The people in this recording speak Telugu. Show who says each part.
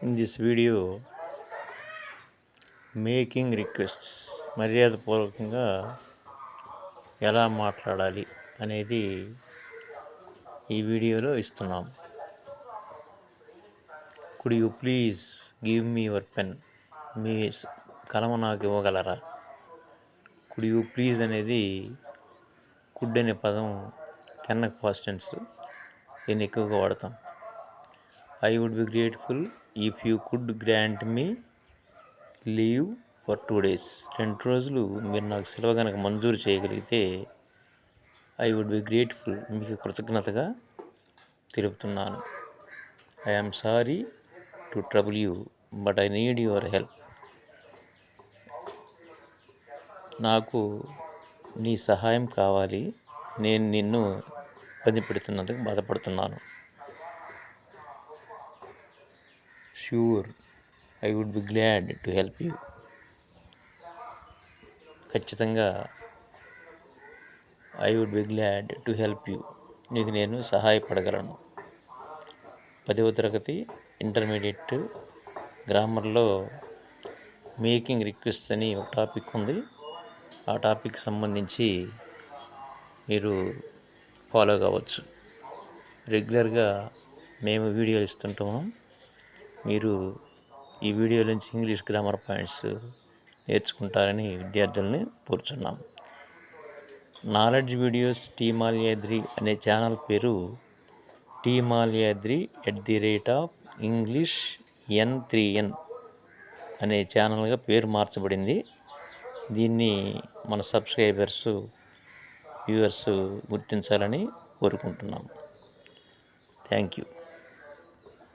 Speaker 1: In this video, making requests మర్యాదపూర్వకంగా ఎలా మాట్లాడాలి అనేది ఈ వీడియోలో ఇస్తున్నాం. Could you please give me your pen? మీ కలమ నాకు ఇవ్వగలరా? కుడ్ యూ ప్లీజ్ అనేది కుడ్ అనే పదం కెన్నక్ పాస్ట్ టెన్స్, దీన్ని ఎక్కువగా వాడతాం. I would be grateful if you could grant me leave for 2 days. 2 రోజులు మీరు నాకు సెలవు కనుక మంజూరు చేయగలిగితే ఐ వుడ్ బి గ్రేట్ఫుల్, మీకు కృతజ్ఞతగా తెలుపుతున్నాను. I am sorry to trouble you but I need your help. నాకు నీ సహాయం కావాలి, నేను నిన్ను ఇబ్బంది పెడుతున్నందుకు బాధపడుతున్నాను. Sure, I would be glad to help you. ఖచ్చితంగా I would be glad to help you, నీకు నేను సహాయపడగలను. 10వ తరగతి ఇంటర్మీడియట్ గ్రామర్లో మేకింగ్ రిక్వెస్ట్ అని ఒక టాపిక్ ఉంది. ఆ టాపిక్ సంబంధించి మీరు ఫాలో కావచ్చు. రెగ్యులర్గా మేము వీడియోలు ఇస్తుంటాము. మీరు ఈ వీడియో నుంచి ఇంగ్లీష్ గ్రామర్ పాయింట్స్ నేర్చుకుంటారని విద్యార్థుల్ని కోరుచున్నాం. నాలెడ్జ్ వీడియోస్ టీ మాల్యాద్రి అనే ఛానల్ పేరు టీ మాల్యాద్రి @English N3N అనే ఛానల్గా పేరు మార్చబడింది. దీన్ని మన సబ్స్క్రైబర్స్, వ్యూవర్స్ గుర్తించాలని కోరుకుంటున్నాం. Thank you.